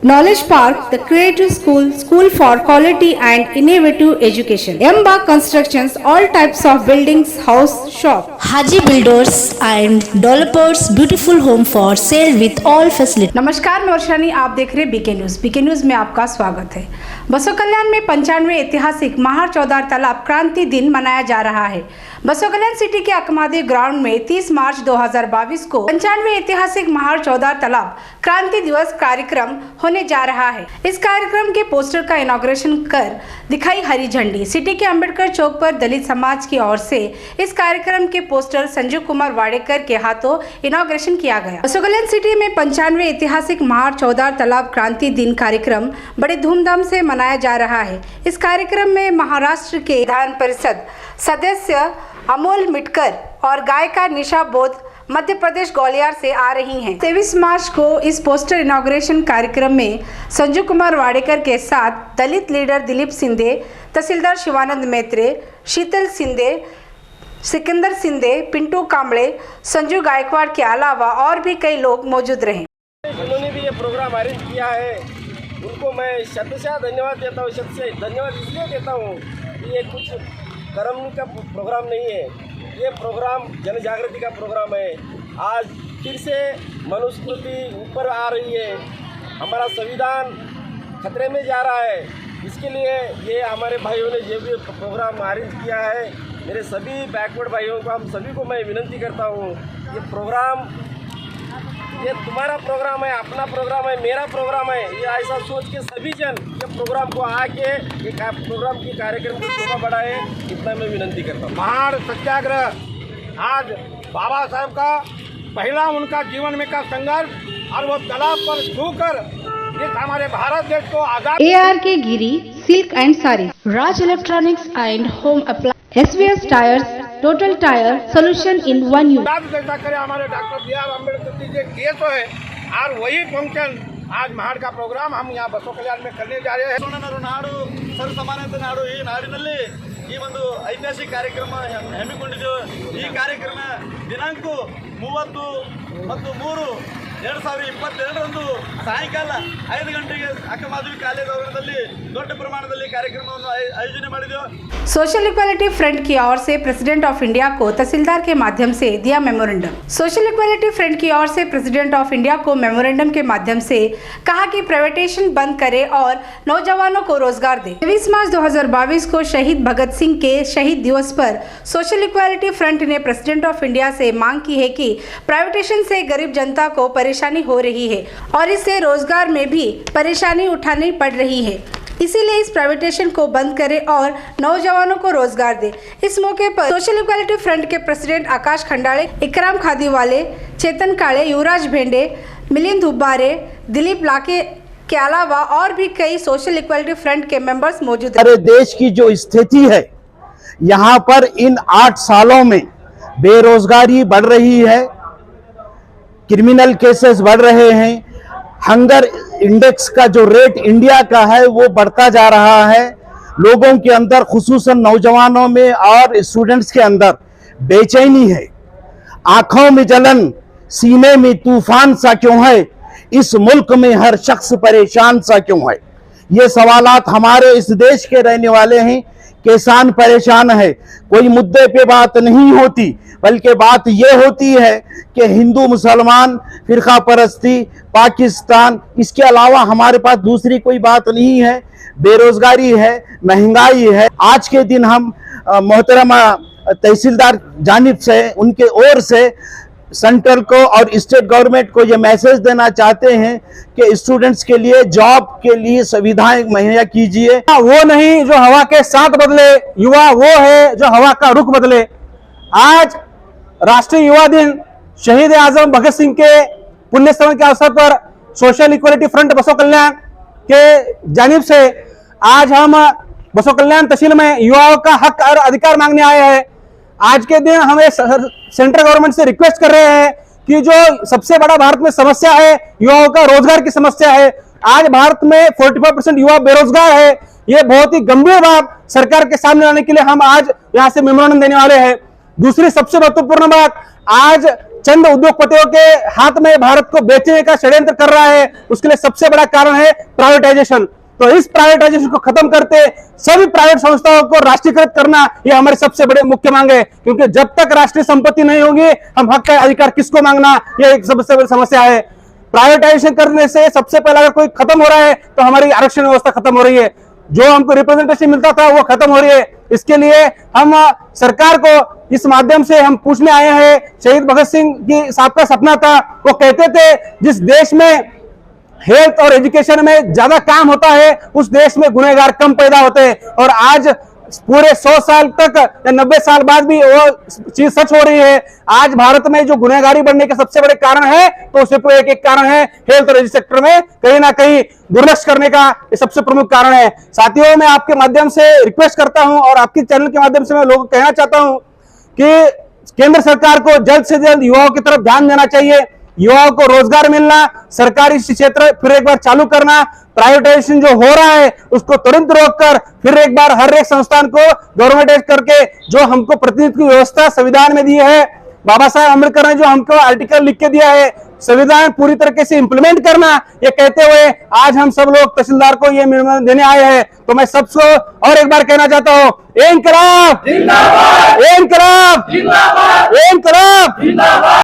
Knowledge Park, the Creative School, School for Quality and Innovative Education. Emba Constructions, all types of buildings, house, shop. Haji Builders and Developers, beautiful home for sale with all facilities. नमस्कार, मैं वर्षानी, आप देख रहे हैं BK news. BK news में आपका स्वागत है। बसो कल्याण में 95वें ऐतिहासिक महार चौधार तालाब क्रांति दिन मनाया जा रहा है। बसो कल्याण सिटी के अकमादी ग्राउंड में 30 मार्च 2022 को 95वें ऐतिहासिक महार चौधार तालाब क्रांति दिवस कार्यक्रम होने जा रहा है। इस कार्यक्रम के पोस्टर का इनॉग्रेशन कर दिखाई हरी झंडी। सिटी के अंबेडकर चौक पर दलित समाज की ओर से इस कार्यक्रम के पोस्टर संजीव कुमार वाडेकर के हाथों इनॉग्रेशन किया गया। बसो कल्याण सिटी में 95वें ऐतिहासिक महार चौधार तालाब क्रांति दिन कार्यक्रम बड़े धूमधाम से मनाया जा रहा है। इस कार्यक्रम में महाराष्ट्र के विधान परिषद सदस्य अमोल मिटकर और गायिका निशा बोध मध्य प्रदेश ग्वालियर से आ रही हैं। 23 मार्च को इस पोस्टर इनॉग्रेशन कार्यक्रम में संजीव कुमार वाडेकर के साथ दलित लीडर दिलीप सिंधे, तहसीलदार शिवानंद मैत्रे, शीतल सिंधे, सिकंदर सिंधे, पिंटू कांबळे, संजू गायकवाड़ के अलावा और भी कई लोग मौजूद रहे। उन्होंने भी ये प्रोग्राम अरेंज किया है, उनको मैं शतशः धन्यवाद देता हूँ। शतशः धन्यवाद इसलिए देता हूँ कि ये कुछ करमनी का प्रोग्राम नहीं है, ये प्रोग्राम जन जागृति का प्रोग्राम है। आज फिर से मनुस्मृति ऊपर आ रही है, हमारा संविधान खतरे में जा रहा है। इसके लिए ये हमारे भाइयों ने जो भी प्रोग्राम अरेंज किया है, मेरे सभी बैकवर्ड भाइयों को, हम सभी को मैं विनती करता हूँ, ये प्रोग्राम ये तुम्हारा प्रोग्राम है, अपना प्रोग्राम है, मेरा प्रोग्राम है। ये ऐसा सोच के सभी जन ये प्रोग्राम को आके ये प्रोग्राम की कार्यक्रम को शोभा बढ़ाए, इतना मैं विनती करता हूँ। महार सत्याग्रह आज बाबा साहब का पहला उनका जीवन में का संघर्ष और वो तालाब पर छूकर इस हमारे भारत देश को आजाद। ARK Giri silk and sari, Raj electronics and home appliance, SVS tyres, total tyre solution in one use. जैसा करे हमारे डॉक्टर B.R. अम्बेडकर जी के किए तो है और वही फंक्शन आज महार का प्रोग्राम हम यहाँ बसो कल्याण में करने जा रहे हैं। ನಾಡು ಸರ್ ಸಮಾನತೆ ನಾಡು ಈ ನಾಡಿನಲ್ಲಿ ಈ ಒಂದು ಐತಿಹಾಸಿಕ ಕಾರ್ಯಕ್ರಮ ಹಮ್ಮಿಕೊಂಡಿದ್ದು। ಈ ಕಾರ್ಯಕ್ರಮ ದಿನಾಂಕ 30 ಮತ್ತು 3 2022ರಂದು ಸಾಯಂಕಾಲ 5 ಗಂಟೆಗೆ ಅಕ್ಕಮಾಧವಿ ಕಾಲೇಜ್ ಆವರಣದಲ್ಲಿ ದೊಡ್ಡ ಪ್ರಮಾಣದಲ್ಲಿ ಕಾರ್ಯಕ್ರಮವನ್ನು ಆಯೋಜನೆ ಮಾಡಿದೆವು। सोशल इक्वालिटी फ्रंट की ओर से प्रेसिडेंट ऑफ इंडिया को तहसीलदार के माध्यम से दिया मेमोरेंडम। सोशल इक्वालिटी फ्रंट की ओर से प्रेसिडेंट ऑफ इंडिया को मेमोरेंडम के माध्यम से कहा कि प्राइवेटाइजेशन बंद करे और नौजवानों को रोजगार दे। 23 मार्च 2022 को शहीद भगत सिंह के शहीद दिवस पर सोशल इक्वालिटी फ्रंट ने प्रेसिडेंट ऑफ इंडिया से मांग की है कि प्राइवेटाइजेशन से गरीब जनता को परेशानी हो रही है और इससे रोजगार में भी परेशानी उठानी पड़ रही है, इसीलिए इस प्राइवेटाइजेशन को बंद करे और नौजवानों को रोजगार दे। इस मौके पर सोशल इक्वालिटी फ्रंट के प्रेसिडेंट आकाश खंडाले, इकराम खादीवाले, चेतन काले, युवराज भेंडे, मिलिंद हुब्बारे, दिलीप लाके के अलावा और भी कई सोशल इक्वालिटी फ्रंट के मेंबर्स मौजूद हैं। हमारे देश की जो स्थिति है, यहाँ पर इन 8 सालों में बेरोजगारी बढ़ रही है, क्रिमिनल केसेस बढ़ रहे हैं, हंगर इंडेक्स का जो रेट इंडिया का है वो बढ़ता जा रहा है। लोगों के अंदर खुसूसन नौजवानों में और स्टूडेंट्स के अंदर बेचैनी है, आंखों में जलन, सीने में तूफान सा क्यों है, इस मुल्क में हर शख्स परेशान सा क्यों है। ये सवालात हमारे इस देश के रहने वाले हैं। किसान परेशान है, कोई मुद्दे पे बात नहीं होती, बल्कि बात ये होती है कि हिंदू मुसलमान फिरका परस्ती, पाकिस्तान, इसके अलावा हमारे पास दूसरी कोई बात नहीं है। बेरोजगारी है, महंगाई है। आज के दिन हम मोहतरमा तहसीलदार जानिब से, उनके ओर से सेंट्रल को और स्टेट गवर्नमेंट को ये मैसेज देना चाहते हैं कि स्टूडेंट्स के लिए जॉब के लिए सुविधाएं मुहैया कीजिए। वो नहीं जो हवा के साथ बदले, युवा वो है जो हवा का रुख बदले। आज राष्ट्रीय युवा दिन शहीद आजम भगत सिंह के पुण्य स्मरण के अवसर पर सोशल इक्वालिटी फ्रंट बसो कल्याण के जानिब से आज हम बसो कल्याण तहसील में युवाओं का हक और अधिकार मांगने आए हैं। आज के दिन हमें सेंट्रल गवर्नमेंट से रिक्वेस्ट कर रहे हैं कि जो सबसे बड़ा भारत में समस्या है युवाओं का रोजगार की समस्या है। आज भारत में 45% युवा बेरोजगार है। ये बहुत ही गंभीर बात सरकार के सामने लाने के लिए हम आज यहाँ से मेमोरेंडम देने वाले हैं। दूसरी सबसे महत्वपूर्ण बात, आज चंद उद्योगपतियों के हाथ में भारत को बेचने का षड्यंत्र कर रहा है, उसके लिए सबसे बड़ा कारण है प्राइवेटाइजेशन। तो इस प्राइवेटाइजेशन को खत्म करते सभी प्राइवेट संस्थाओं को राष्ट्रीयकृत करना, ये हमारी सबसे बड़ी मुख्य मांग है। क्योंकि जब तक राष्ट्रीय संपत्ति नहीं होगी, हम हक का अधिकार किसको मांगना, यह एक सबसे बड़ी समस्या है। प्राइवेटाइजेशन करने से सबसे पहले अगर कोई खत्म हो रहा है तो हमारी आरक्षण व्यवस्था खत्म हो रही है, जो हमको रिप्रेजेंटेशन मिलता था वो खत्म हो रही है। इसके लिए हम सरकार को इस माध्यम से हम पूछने आए हैं, शहीद भगत सिंह की साहब का सपना था, वो कहते थे जिस देश में हेल्थ और एजुकेशन में ज्यादा काम होता है उस देश में गुनहगार कम पैदा होते हैं। और आज पूरे 100 साल तक या 90 साल बाद भी वो चीज सच हो रही है। आज भारत में जो गुनहगारी बढ़ने के सबसे बड़े कारण है, तो सिर्फ एक कारण है, हेल्थ और एजुकेशन सेक्टर में कहीं ना कहीं दुर्लक्ष्य करने का ये सबसे प्रमुख कारण है। साथियों, मैं आपके माध्यम से रिक्वेस्ट करता हूं और आपके चैनल के माध्यम से मैं लोगों को कहना चाहता हूं कि केंद्र सरकार को जल्द से जल्द युवाओं की तरफ ध्यान देना चाहिए। युवाओं को रोजगार मिलना, सरकारी क्षेत्र फिर एक बार चालू करना, प्राइवेटाइजेशन जो हो रहा है उसको तुरंत रोककर फिर एक बार हर एक संस्थान को गवर्नमेंटाइज करके जो हमको प्रतिनिधित्व की व्यवस्था संविधान में दी है, बाबा साहेब अम्बेडकर ने जो हमको आर्टिकल लिख के दिया है, संविधान पूरी तरीके से इंप्लीमेंट करना, ये कहते हुए आज हम सब लोग तहसीलदार को ये निर्णय देने आए हैं। तो मैं सबको और एक बार कहना चाहता हूँ, इंकलाब जिंदाबाद, इंकलाब जिंदाबाद, इंकलाब जिंदाबाद।